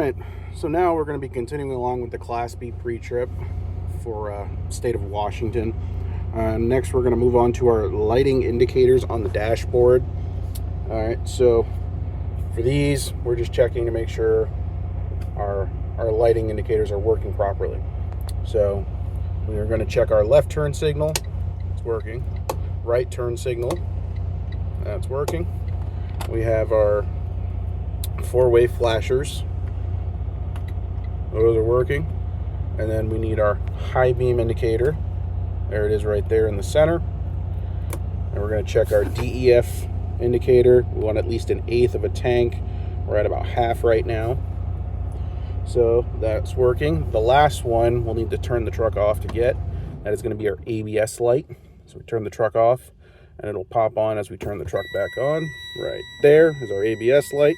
right, so now we're going to be continuing along with the Class B pre-trip for state of Washington. Next, we're going to move on to our lighting indicators on the dashboard. All right, so for these, we're just checking to make sure our lighting indicators are working properly. So we are going to check our left turn signal. It's working. Right turn signal. That's working. We have our four-way flashers. Those are working. And then we need our high beam indicator. There it is right there in the center. And we're going to check our DEF indicator. We want at least 1/8 of a tank. We're at about half right now. So that's working. The last one we'll need to turn the truck off to get. That is going to be our ABS light. So we turn the truck off and it'll pop on as we turn the truck back on. Right there is our ABS light.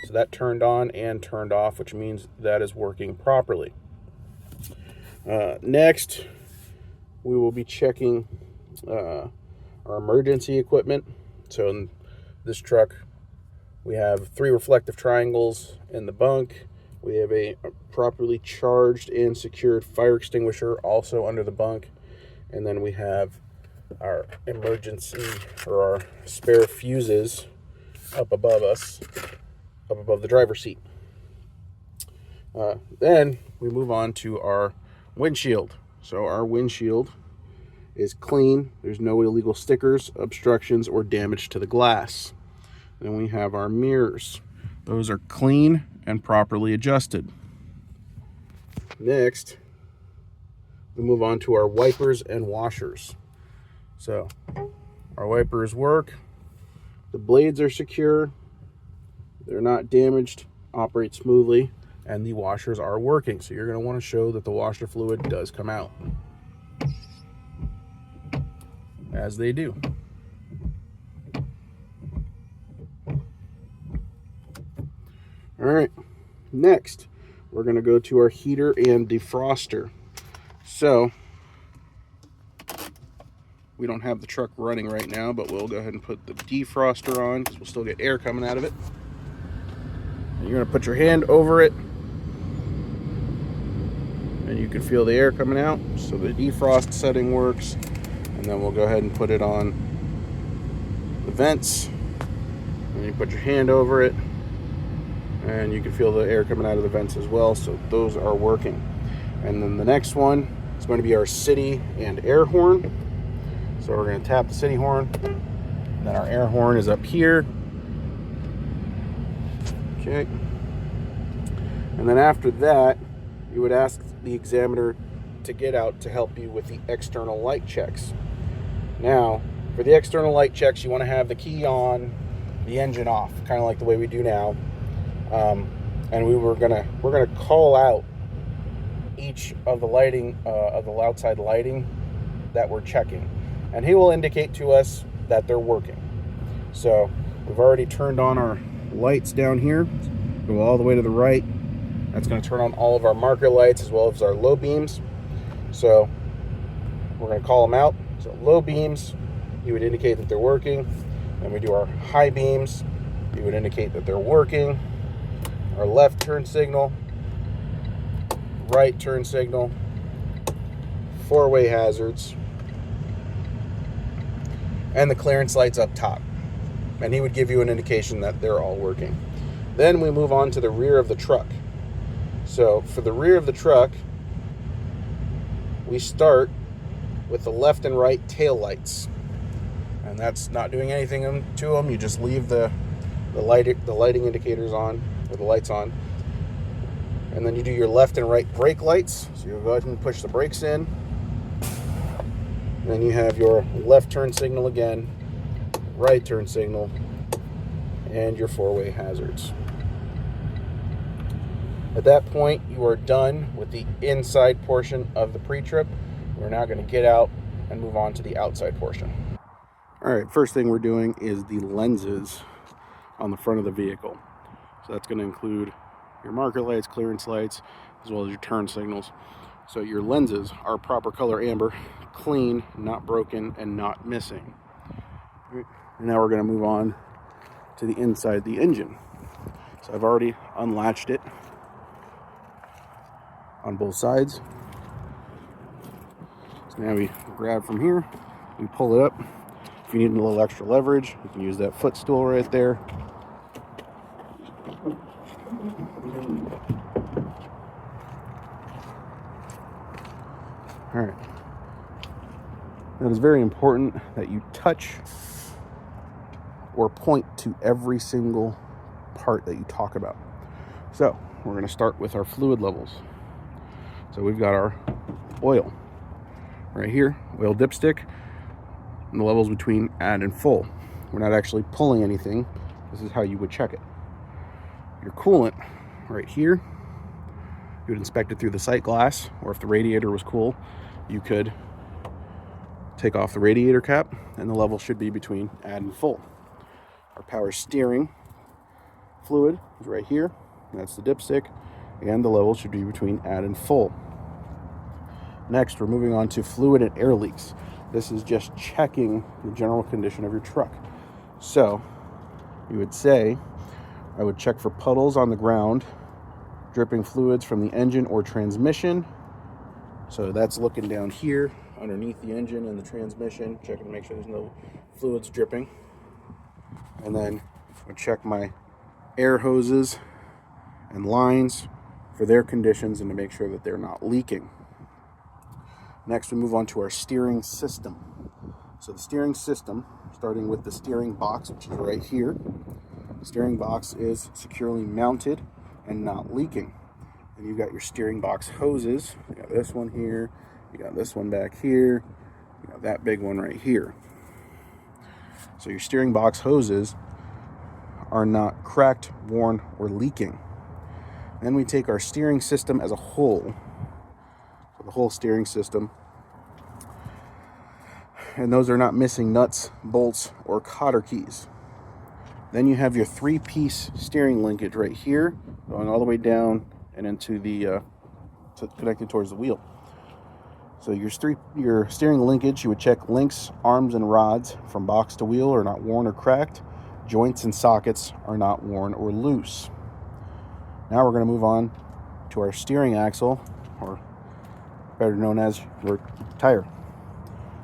So that turned on and turned off, which means that is working properly. Next, we will be checking our emergency equipment. So in this truck, we have 3 reflective triangles in the bunk. We have a properly charged and secured fire extinguisher also under the bunk. And then we have our emergency or our spare fuses up above us, up above the driver's seat. Then we move on to our windshield. So our windshield is clean. There's no illegal stickers, obstructions, or damage to the glass. Then we have our mirrors. Those are clean and properly adjusted. Next, we move on to our wipers and washers. So our wipers work. The blades are secure. They're not damaged, operate smoothly, and the washers are working. So you're going to want to show that the washer fluid does come out, as they do. All right, next we're going to go to our heater and defroster. So we don't have the truck running right now, but we'll go ahead and put the defroster on because we'll still get air coming out of it. And you're going to put your hand over it and you can feel the air coming out. So the defrost setting works. And then we'll go ahead and put it on the vents. And you put your hand over it and you can feel the air coming out of the vents as well. So those are working. And then the next one is going to be our city and air horn. So we're going to tap the city horn. Then our air horn is up here. Okay. And then after that, you would ask the examiner to get out to help you with the external light checks. Now, for the external light checks, you want to have the key on, the engine off, kind of like the way we do now. And we're gonna call out each of the lighting of the outside lighting that we're checking, and he will indicate to us that they're working. So we've already turned on our lights down here. Go all the way to the right. That's going to turn on all of our marker lights as well as our low beams. So we're going to call them out. So low beams, you would indicate that they're working. Then we do our high beams, you would indicate that they're working. Our left turn signal, right turn signal, four-way hazards, and the clearance lights up top. And he would give you an indication that they're all working. Then we move on to the rear of the truck. So for the rear of the truck, we start with the left and right tail lights. And that's not doing anything to them. You just leave the lighting indicators on, or the lights on. And then you do your left and right brake lights. So you go ahead and push the brakes in. Then you have your left turn signal again, right turn signal, and your four-way hazards. At that point, you are done with the inside portion of the pre-trip. We're now going to get out and move on to the outside portion. All right, first thing we're doing is the lenses on the front of the vehicle. So that's going to include your marker lights, clearance lights, as well as your turn signals. So your lenses are proper color amber, clean, not broken, and not missing. And now we're going to move on to the inside of the engine. So I've already unlatched it. on both sides. So now we grab from here, we pull it up. If you need a little extra leverage, you can use that footstool right there. All right. Now, it is very important that you touch or point to every single part that you talk about. So we're going to start with our fluid levels. So we've got our oil right here, oil dipstick, and the levels between add and full. We're not actually pulling anything. This is how you would check it. Your coolant right here, you would inspect it through the sight glass, or if the radiator was cool, you could take off the radiator cap, and the level should be between add and full. Our power steering fluid is right here. That's the dipstick, and the level should be between add and full. Next, we're moving on to fluid and air leaks. This is just checking the general condition of your truck. So you would say, I would check for puddles on the ground, dripping fluids from the engine or transmission. So that's looking down here underneath the engine and the transmission, checking to make sure there's no fluids dripping. And then I check my air hoses and lines for their conditions and to make sure that they're not leaking. Next, we move on to our steering system. So the steering system, starting with the steering box, which is right here. The steering box is securely mounted and not leaking. And you've got your steering box hoses. You got this one here, you got this one back here, you got that big one right here. So your steering box hoses are not cracked, worn, or leaking. Then we take our steering system as a whole, so the whole steering system, and those are not missing nuts, bolts, or cotter keys. Then you have your 3-piece steering linkage right here, going all the way down and into the connected towards the wheel. So your steering linkage, you would check links, arms, and rods from box to wheel are not worn or cracked. Joints and sockets are not worn or loose. Now we're going to move on to our steering axle, or better known as your tire.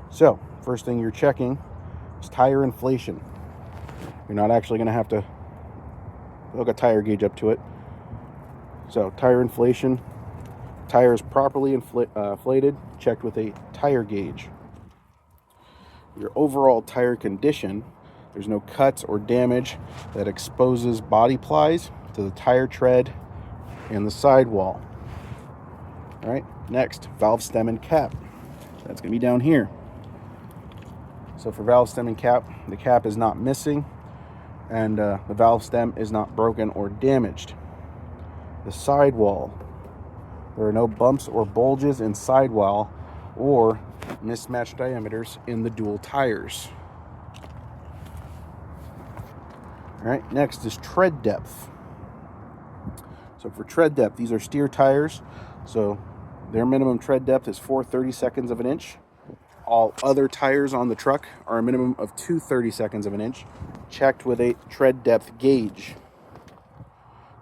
So first thing you're checking is tire inflation. You're not actually going to have to hook a tire gauge up to it. So tire inflation, tire is properly inflated, checked with a tire gauge. Your overall tire condition, there's no cuts or damage that exposes body plies to the tire tread and the sidewall. All right, next, valve stem and cap. That's going to be down here. So for valve stem and cap, the cap is not missing, and the valve stem is not broken or damaged. The sidewall, there are no bumps or bulges in sidewall or mismatched diameters in the dual tires. All right, next is tread depth. So for tread depth, these are steer tires, so their minimum tread depth is 4/32 of an inch. All other tires on the truck are a minimum of 2/32 of an inch, checked with a tread depth gauge.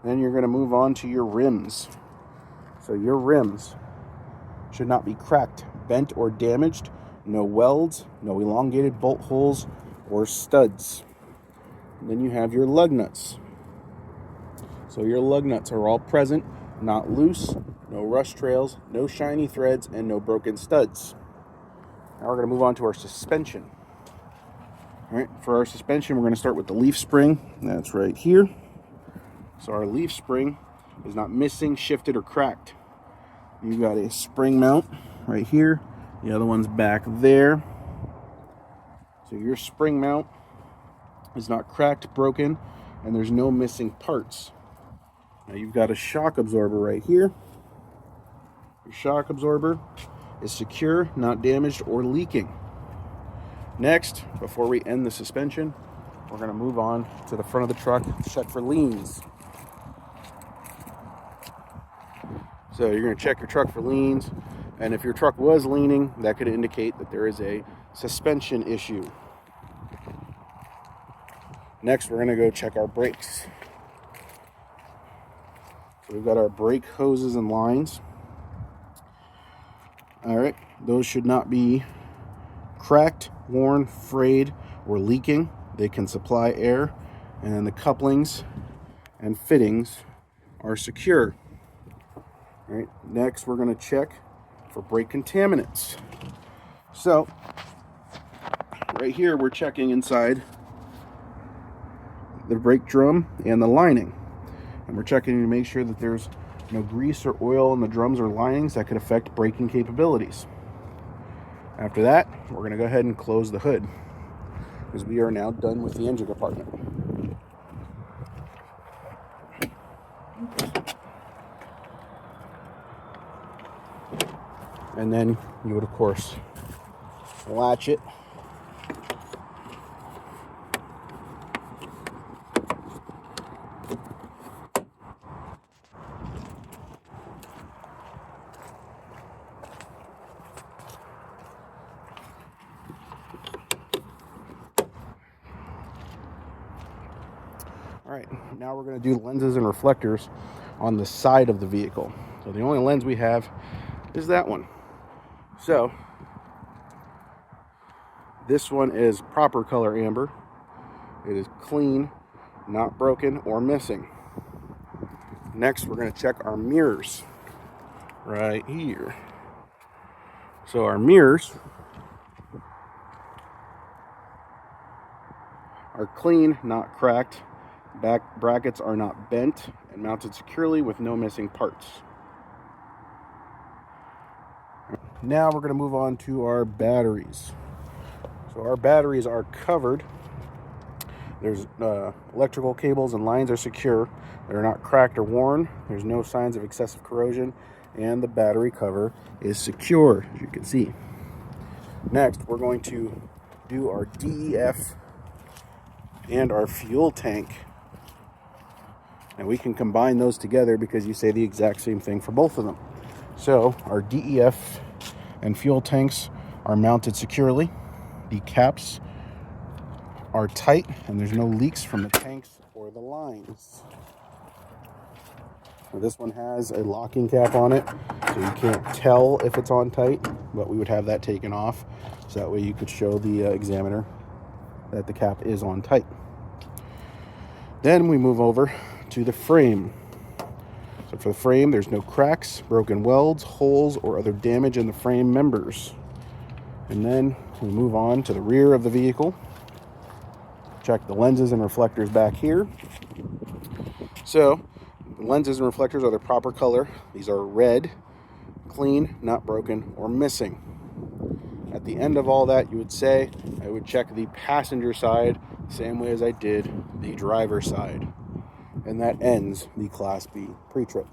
Then you're going to move on to your rims. So your rims should not be cracked, bent, or damaged. No welds, no elongated bolt holes or studs. And then you have your lug nuts. So your lug nuts are all present, not loose, no rust trails, no shiny threads, and no broken studs. Now we're going to move on to our suspension. All right, for our suspension, we're going to start with the leaf spring. That's right here. So our leaf spring is not missing, shifted, or cracked. You've got a spring mount right here. The other one's back there. So your spring mount is not cracked, broken, and there's no missing parts. Now you've got a shock absorber right here. Your shock absorber is secure, not damaged or leaking. Next, before we end the suspension, we're going to move on to the front of the truck to check for leans. So you're going to check your truck for leans, and if your truck was leaning, that could indicate that there is a suspension issue. Next, we're going to go check our brakes. So we've got our brake hoses and lines. All right, those should not be cracked, worn, frayed, or leaking. They can supply air, and then the couplings and fittings are secure. All right, next we're going to check for brake contaminants. So right here we're checking inside the brake drum and the lining, and we're checking to make sure that there's no grease or oil in the drums or linings that could affect braking capabilities. After that, we're going to go ahead and close the hood, because we are now done with the engine compartment. And then you would, of course, latch it. All right, now we're going to do lenses and reflectors on the side of the vehicle. So the only lens we have is that one. So this one is proper color amber. It is clean, not broken or missing. Next, we're going to check our mirrors right here. So our mirrors are clean, not cracked. Back brackets are not bent and mounted securely with no missing parts. Now we're going to move on to our batteries. So our batteries are covered. There's electrical cables and lines are secure. They're not cracked or worn. There's no signs of excessive corrosion, and the battery cover is secure, as you can see. Next, we're going to do our DEF and our fuel tank. And we can combine those together because you say the exact same thing for both of them. So our DEF and fuel tanks are mounted securely. The caps are tight and there's no leaks from the tanks or the lines. Now this one has a locking cap on it, so you can't tell if it's on tight, but we would have that taken off so that way you could show the examiner that the cap is on tight. Then we move over to the frame. So for the frame, there's no cracks, broken welds, holes, or other damage in the frame members. And then we move on to the rear of the vehicle. Check the lenses and reflectors back here. So the lenses and reflectors are the proper color. These are red, clean, not broken, or missing. At the end of all that, you would say, I would check the passenger side the same way as I did the driver's side. And that ends the Class B pre-trip.